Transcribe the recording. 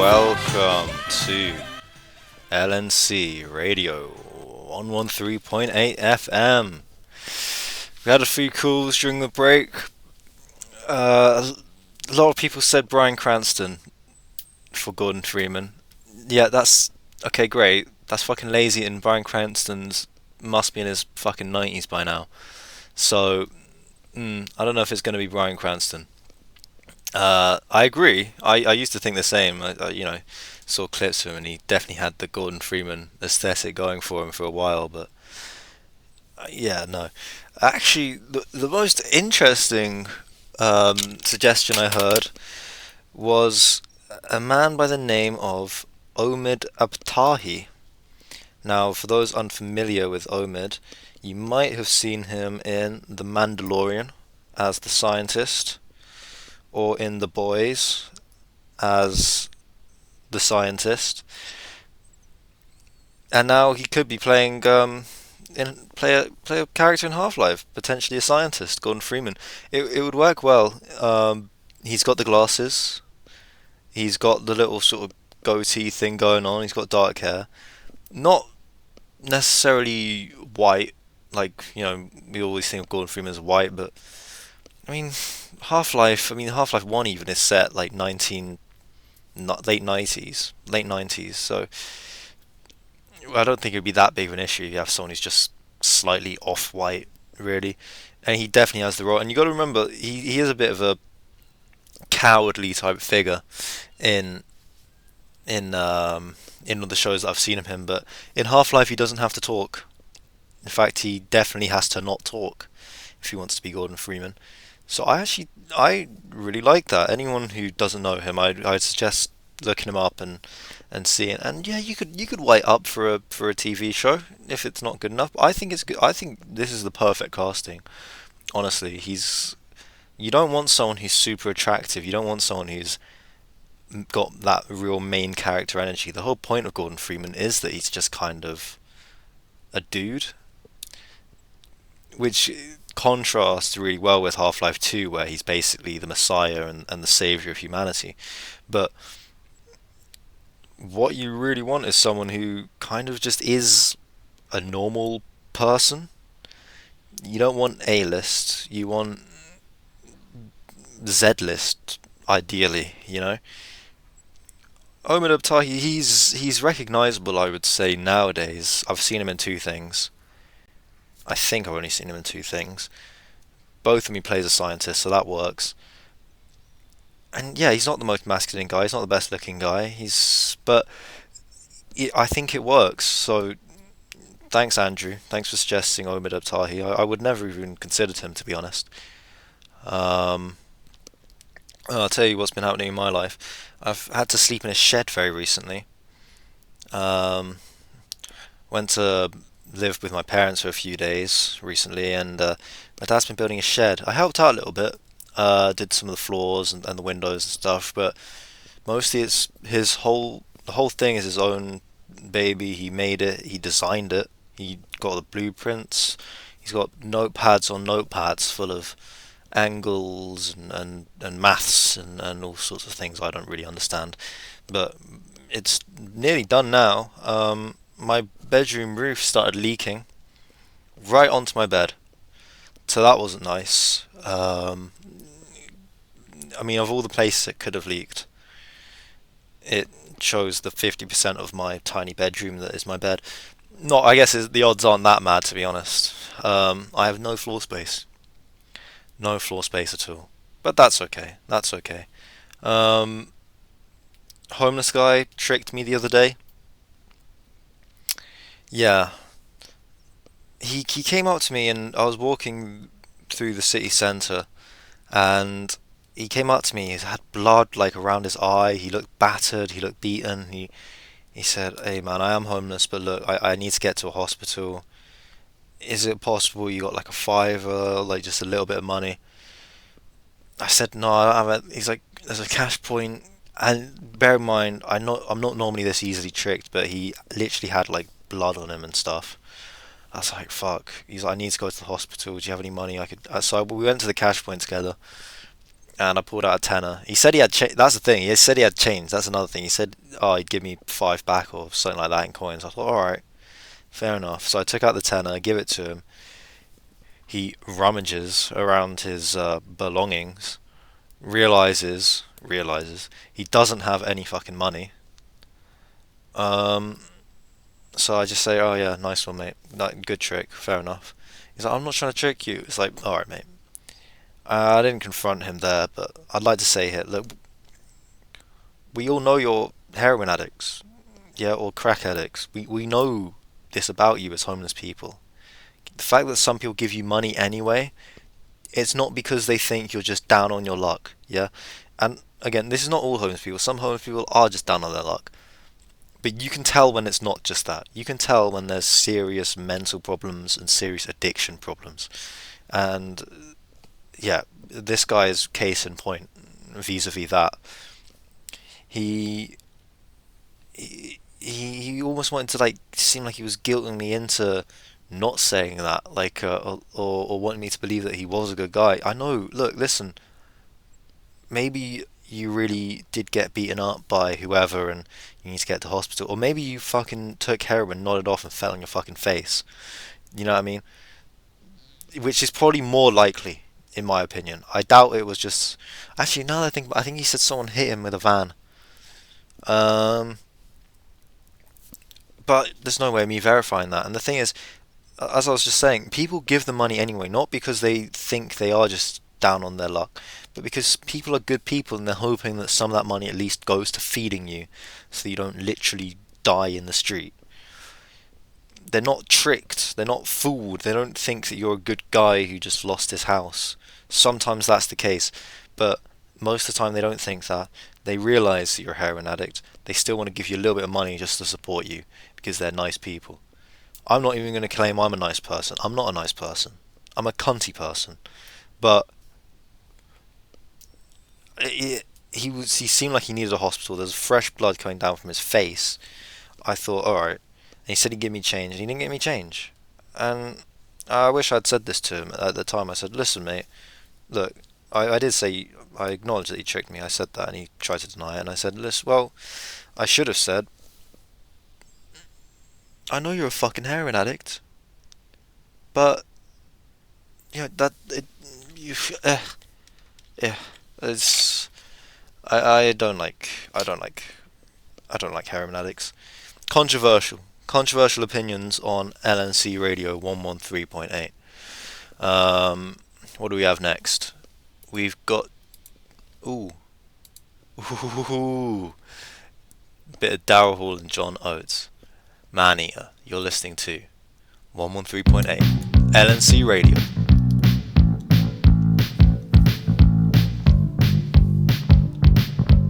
welcome to LNC Radio 113.8 FM. We had a few calls during the break. A lot of people said Bryan Cranston for Gordon Freeman. Yeah, that's okay, great. That's fucking lazy, and Bryan Cranston's must be in his fucking 90s by now. So, I don't know if it's going to be Bryan Cranston. I agree. I used to think the same. Saw clips of him, and he definitely had the Gordon Freeman aesthetic going for him for a while. But yeah, no. Actually, the most interesting suggestion I heard was a man by the name of Omid Abtahi. Now, for those unfamiliar with Omid, you might have seen him in The Mandalorian as the scientist, or in The Boys as the scientist, and now he could be playing play a character in Half-Life, potentially a scientist, Gordon Freeman. It would work well. He's got the glasses. He's got the little sort of goatee thing going on. He's got dark hair, not necessarily white. Like we always think of Gordon Freeman as white, but I mean, Half-Life. I mean, Half-Life One even is set like late nineties. So I don't think it'd be that big of an issue if you have someone who's just slightly off-white, really. And he definitely has the role. And you got to remember, he is a bit of a cowardly type figure in in all the shows that I've seen of him. But in Half-Life, he doesn't have to talk. In fact, he definitely has to not talk if he wants to be Gordon Freeman. So I really like that. Anyone who doesn't know him, I'd suggest looking him up and seeing. And yeah, you could wait up for a TV show if it's not good enough. I think it's good. I think this is the perfect casting. Honestly, you don't want someone who's super attractive. You don't want someone who's got that real main character energy. The whole point of Gordon Freeman is that he's just kind of a dude, which contrasts really well with Half-Life 2, where he's basically the messiah and the savior of humanity. But what you really want is someone who kind of just is a normal person. You don't want A-list, you want Z-list, ideally. Omid Abtahi, he's recognizable, I would say, nowadays. I've seen him in two things. I think I've only seen him in two things. Both of them he plays a scientist, so that works. And yeah, he's not the most masculine guy. He's not the best looking guy. But I think it works. So thanks, Andrew. Thanks for suggesting Omid Abtahi. I would never even considered him, to be honest. Um, I'll tell you what's been happening in my life. I've had to sleep in a shed very recently. Um, Went to live with my parents for a few days recently, and my dad's been building a shed. I helped out a little bit, did some of the floors and the windows and stuff, but mostly it's the whole thing is his own baby. He made it, he designed it, he got the blueprints, he's got notepads on notepads full of angles and maths and all sorts of things I don't really understand. But it's nearly done now. My bedroom roof started leaking right onto my bed, so that wasn't nice. I mean, of all the places it could have leaked, it chose the 50% of my tiny bedroom that is my bed. Not, I guess the odds aren't that mad, to be honest. I have no floor space, no floor space at all. But that's okay. That's okay. Um, Homeless guy tricked me the other day. Yeah, he came up to me, and I was walking through the city centre, and he came up to me. He had blood like around his eye. He looked battered. He looked beaten. He said, "Hey man, I am homeless, but look, I need to get to a hospital. Is it possible you got like a fiver, like just a little bit of money?" I said, "No, I don't have it." He's like, "There's a cash point." And bear in mind, I'm not normally this easily tricked, but he literally had like blood on him and stuff. I was like, "Fuck." He's like, "I need to go to the hospital. Do you have any money I could?" So we went to the cash point together, and I pulled out a tenner. He said he had that's the thing. He said he had change. That's another thing. He said, "Oh, he'd give me five back or something like that in coins." I thought, all right, fair enough. So I took out the tenner, give it to him. He rummages around his belongings, realizes he doesn't have any fucking money. Um, so I just say, "Oh yeah, nice one, mate. Good trick. Fair enough." He's like, "I'm not trying to trick you." It's like, "All right, mate." I didn't confront him there, but I'd like to say here, look, we all know you're heroin addicts, yeah, or crack addicts. We know this about you as homeless people. The fact that some people give you money anyway, it's not because they think you're just down on your luck, yeah? And again, this is not all homeless people. Some homeless people are just down on their luck. But you can tell when it's not just that. You can tell when there's serious mental problems and serious addiction problems. And yeah, this guy's case in point vis-a-vis that. He he almost wanted to like seem like he was guilting me into not saying that, like or wanting me to believe that he was a good guy. I know. Look, listen. Maybe you really did get beaten up by whoever, and you need to get to hospital, or maybe you fucking took heroin, nodded off, and fell on your fucking face. You know what I mean? Which is probably more likely, in my opinion. I doubt it was just. Actually, now that I think, I think he said someone hit him with a van. Um, but there's no way of me verifying that. And the thing is, as I was just saying, people give the money anyway, not because they think they are just down on their luck, but because people are good people and they're hoping that some of that money at least goes to feeding you, so you don't literally die in the street. They're not tricked, they're not fooled, they don't think that you're a good guy who just lost his house. Sometimes that's the case, but most of the time they don't think that. They realise that you're a heroin addict, they still want to give you a little bit of money just to support you, because they're nice people. I'm not even going to claim I'm a nice person. I'm not a nice person. I'm a cunty person. But he seemed like he needed a hospital. There's fresh blood coming down from his face. I thought, all right. And he said he'd give me change, and he didn't give me change. And I wish I'd said this to him at the time. I said, listen, mate, look, I did say, I acknowledged that he tricked me. I said that, and he tried to deny it. And I said, listen, well, I should have said, I know you're a fucking heroin addict, but yeah, that it, you, yeah, it's I don't like I don't like heroin addicts. Controversial opinions on LNC Radio 113.8. What do we have next? We've got ooh ooh bit of Daryl Hall and John Oates. Man Eater. You're listening to 113.8 LNC Radio.